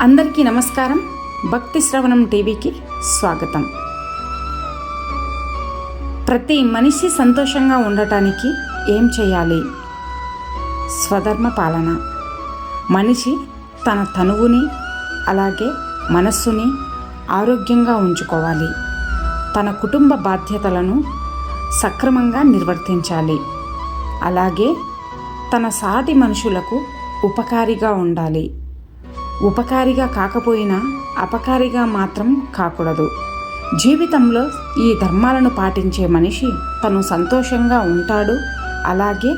అందరికీ నమస్కారం. భక్తి శ్రవణం టీవీకి స్వాగతం. ప్రతి మనిషి సంతోషంగా ఉండటానికి ఏం చేయాలి? స్వధర్మ పాలన. మనిషి తన తనువుని అలాగే మనస్సుని ఆరోగ్యంగా ఉంచుకోవాలి. తన కుటుంబ బాధ్యతలను సక్రమంగా నిర్వర్తించాలి. అలాగే తన సాటి మనుషులకు ఉపకారిగా ఉండాలి. ఉపకారిగా కాకపోయినా అపకారిగా మాత్రం కాకూడదు. జీవితంలో ఈ ధర్మాలను పాటించే మనిషి తను సంతోషంగా ఉంటాడు. అలాగే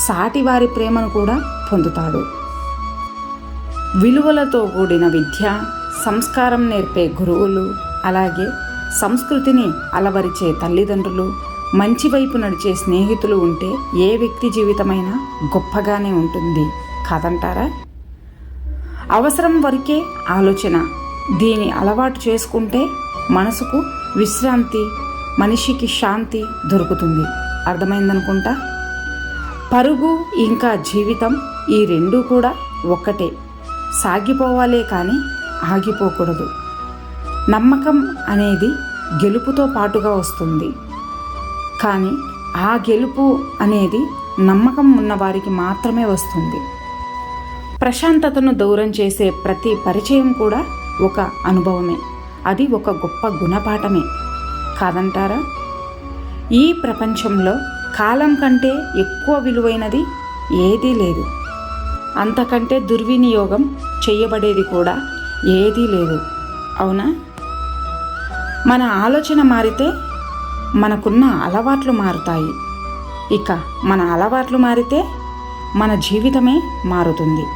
సాటివారి ప్రేమను కూడా పొందుతాడు. విలువలతో కూడిన విద్య, సంస్కారం నేర్పే గురువులు, అలాగే సంస్కృతిని అలవరిచే తల్లిదండ్రులు, మంచి వైపు నడిచే స్నేహితులు ఉంటే ఏ వ్యక్తి జీవితమైనా గొప్పగానే ఉంటుంది కాదంటారా? అవసరం వరకే ఆలోచన. దీని అలవాటు చేసుకుంటే మనసుకు విశ్రాంతి, మనిషికి శాంతి దొరుకుతుంది. అర్థమైందనుకుంటా. పరుగు ఇంకా జీవితం ఈ రెండూ కూడా ఒక్కటే. సాగిపోవాలే కానీ ఆగిపోకూడదు. నమ్మకం అనేది గెలుపుతో పాటుగా వస్తుంది. కానీ ఆ గెలుపు అనేది నమ్మకం ఉన్నవారికి మాత్రమే వస్తుంది. ప్రశాంతతను దూరం చేసే ప్రతి పరిచయం కూడా ఒక అనుభవమే. అది ఒక గొప్ప గుణపాఠమే కాదంటారా? ఈ ప్రపంచంలో కాలం కంటే ఎక్కువ విలువైనది ఏదీ లేదు. అంతకంటే దుర్వినియోగం చేయబడేది కూడా ఏదీ లేదు. అవునా? మన ఆలోచన మారితే మనకున్న అలవాట్లు మారుతాయి. ఇక మన అలవాట్లు మారితే మన జీవితమే మారుతుంది.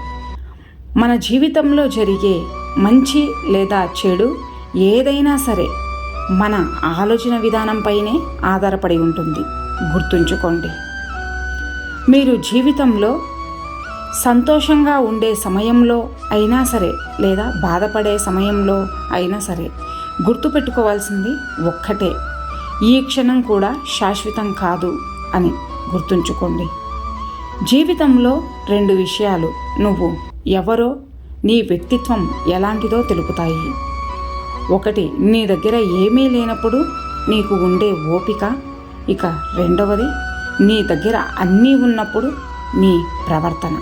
మన జీవితంలో జరిగే మంచి లేదా చెడు ఏదైనా సరే మన ఆలోచన విధానంపైనే ఆధారపడి ఉంటుంది. గుర్తుంచుకోండి. మీరు జీవితంలో సంతోషంగా ఉండే సమయంలో అయినా సరే లేదా బాధపడే సమయంలో అయినా సరే గుర్తుపెట్టుకోవాల్సింది ఒక్కటే: ఈ క్షణం కూడా శాశ్వతం కాదు అని గుర్తుంచుకోండి. జీవితంలో రెండు విషయాలు నువ్వు ఎవరో, నీ వ్యక్తిత్వం ఎలాంటిదో తెలుపుతాయి. ఒకటి నీ దగ్గర ఏమీ లేనప్పుడు నీకు ఉండే ఓపిక. ఇక రెండవది నీ దగ్గర అన్నీ ఉన్నప్పుడు నీ ప్రవర్తన.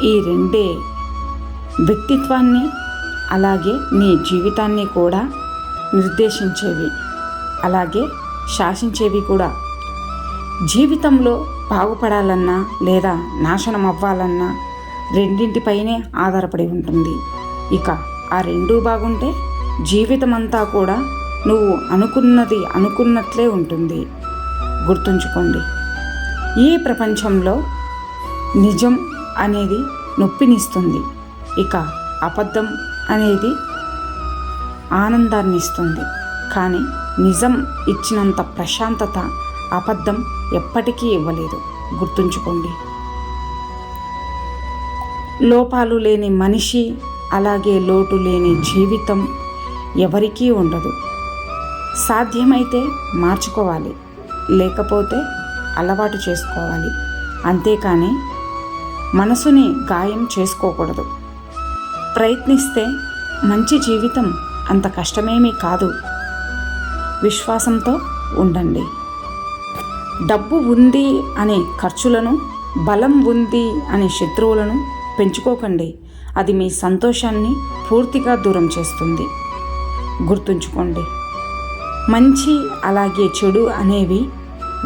ఈ రెండే వ్యక్తిత్వాన్ని అలాగే నీ జీవితాన్ని కూడా నిర్దేశించేవి, అలాగే శాసించేవి కూడా. జీవితంలో బాగుపడాలన్నా లేదా నాశనం అవ్వాలన్నా రెండింటిపైనే ఆధారపడి ఉంటుంది. ఇక ఆ రెండూ బాగుంటే జీవితం అంతా కూడా నువ్వు అనుకున్నది అనుకున్నట్లే ఉంటుంది. గుర్తుంచుకోండి. ఈ ప్రపంచంలో నిజం అనేది నొప్పినిస్తుంది. ఇక అబద్ధం అనేది ఆనందాన్ని ఇస్తుంది. కానీ నిజం ఇచ్చినంత ప్రశాంతత అబద్ధం ఎప్పటికీ ఇవ్వలేదు. గుర్తుంచుకోండి. లోపాలు లేని మనిషి అలాగే లోటు లేని జీవితం ఎవరికీ ఉండదు. సాధ్యమైతే మార్చుకోవాలి, లేకపోతే అలవాటు చేసుకోవాలి. అంతేకాని మనసుని గాయం చేసుకోకూడదు. ప్రయత్నిస్తే మంచి జీవితం అంత కష్టమేమీ కాదు. విశ్వాసంతో ఉండండి. డబ్బు ఉంది అనే ఖర్చులను, బలం ఉంది అనే శత్రువులను పెంచుకోకండి. అది మీ సంతోషాన్ని పూర్తిగా దూరం చేస్తుంది. గుర్తుంచుకోండి. మంచి అలాగే చెడు అనేవి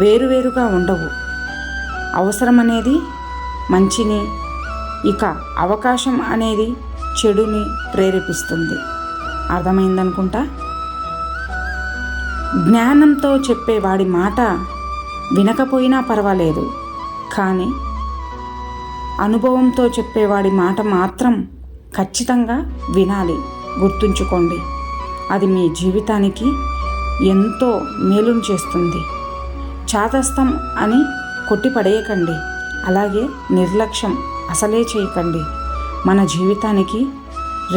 వేరువేరుగా ఉండవు. అవసరం అనేది మంచిని, ఇక అవకాశం అనేది చెడుని ప్రేరేపిస్తుంది. అర్థమైందనుకుంటా. జ్ఞానంతో చెప్పేవాడి మాట వినకపోయినా పర్వాలేదు, కానీ అనుభవంతో చెప్పేవాడి మాట మాత్రం ఖచ్చితంగా వినాలి. గుర్తుంచుకోండి. అది మీ జీవితానికి ఎంతో మేలును చేస్తుంది. చాదస్తం అని కొట్టిపడేయకండి, అలాగే నిర్లక్ష్యం అసలే చేయకండి. మన జీవితానికి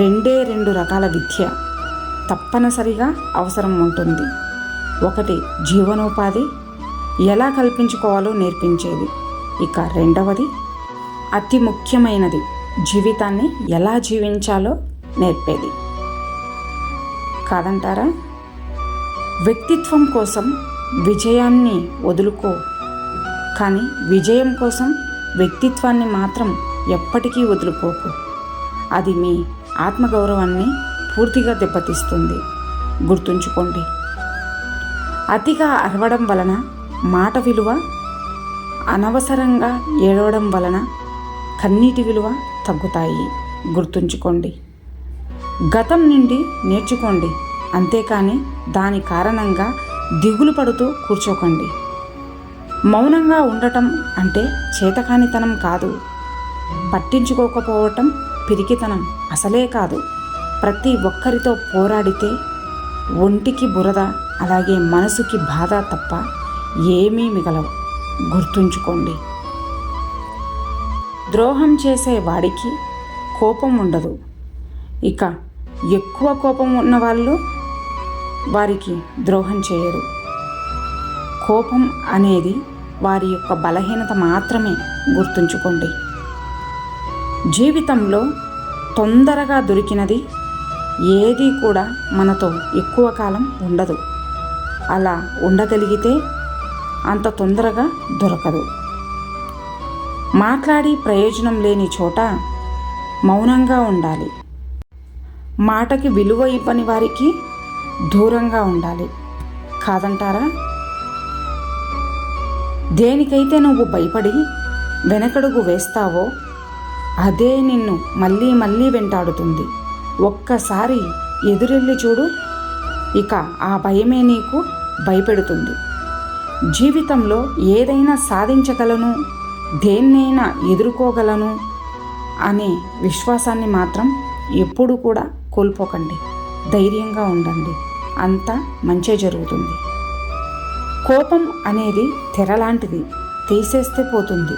రెండు రకాల విద్య తప్పనిసరిగా అవసరం ఉంటుంది. ఒకటి జీవనోపాధి ఎలా కల్పించుకోవాలో నేర్పించేది. ఇక రెండవది అతి ముఖ్యమైనది జీవితాన్ని ఎలా జీవించాలో నేర్పేది కాదంటారా? వ్యక్తిత్వం కోసం విజయాన్ని వదులుకో, కానీ విజయం కోసం వ్యక్తిత్వాన్ని మాత్రం ఎప్పటికీ వదులుకోకు. అది మీ ఆత్మగౌరవాన్ని పూర్తిగా దెబ్బతీస్తుంది. గుర్తుంచుకోండి. అతిగా అరవడం వలన మాట విలువ, అనవసరంగా ఏడవడం వలన కన్నీటి విలువ తగ్గుతాయి. గుర్తుంచుకోండి. గతం నుండి నేర్చుకోండి, అంతేకాని దాని కారణంగా దిగులు పడుతూ కూర్చోకండి. మౌనంగా ఉండటం అంటే చేతకానితనం కాదు. పట్టించుకోకపోవటం పిరికితనం అసలే కాదు. ప్రతి ఒక్కరితో పోరాడితే ఒంటికి బురద, అలాగే మనసుకి బాధ తప్ప ఏమీ మిగలవు. గుర్తుంచుకోండి. ద్రోహం చేసే వాడికి కోపం ఉండదు. ఇక ఎక్కువ కోపం ఉన్నవాళ్ళు వారికి ద్రోహం చేయరు. కోపం అనేది వారి యొక్క బలహీనత మాత్రమే. గుర్తుంచుకోండి. జీవితంలో తొందరగా దొరికినది ఏది కూడా మనతో ఎక్కువ కాలం ఉండదు. అలా ఉండగలిగితే అంత తొందరగా దొరకదు. మాట్లాడి ప్రయోజనం లేని చోట మౌనంగా ఉండాలి. మాటకి విలువ ఇవ్వని వారికి దూరంగా ఉండాలి. కాదంటారా? దేనికైతే నువ్వు భయపడి వెనకడుగు వేస్తావో అదే నిన్ను మళ్ళీ మళ్ళీ వెంటాడుతుంది. ఒక్కసారి ఎదురెళ్ళి చూడు, ఇక ఆ భయమే నీకు భయపెడుతుంది. జీవితంలో ఏదైనా సాధించగలను, దేన్నైనా ఎదుర్కోగలను అనే విశ్వాసాన్ని మాత్రం ఎప్పుడూ కూడా కోల్పోకండి. ధైర్యంగా ఉండండి. అంతా మంచే జరుగుతుంది. కోపం అనేది తెరలాంటిది, తీసేస్తే పోతుంది.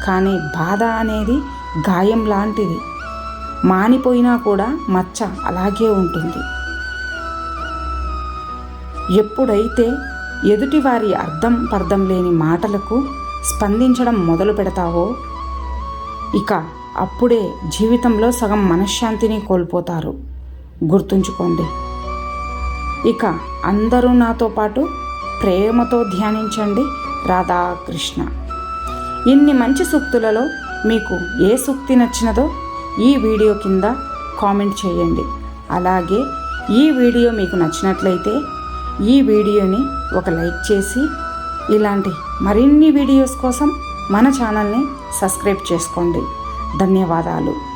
కానీ బాధ అనేది గాయం లాంటిది, మానిపోయినా కూడా మచ్చ అలాగే ఉంటుంది. ఎప్పుడైతే ఎదుటివారి అర్థం పర్థం లేని మాటలకు స్పందించడం మొదలు పెడతావో ఇక అప్పుడే జీవితంలో సగం మనశ్శాంతిని కోల్పోతారు. గుర్తుంచుకోండి. ఇక అందరూ నాతో పాటు ప్రేమతో ధ్యానించండి. రాధాకృష్ణ. ఇన్ని మంచి సూక్తులలో మీకు ఏ సూక్తి నచ్చినదో ఈ వీడియో కింద కామెంట్ చేయండి. అలాగే ఈ వీడియో మీకు నచ్చినట్లయితే ఈ వీడియోని ఒక లైక్ చేసి ఇలాంటి మరిన్ని వీడియోస్ కోసం మన ఛానల్ని సబ్స్క్రైబ్ చేసుకోండి. ధన్యవాదాలు.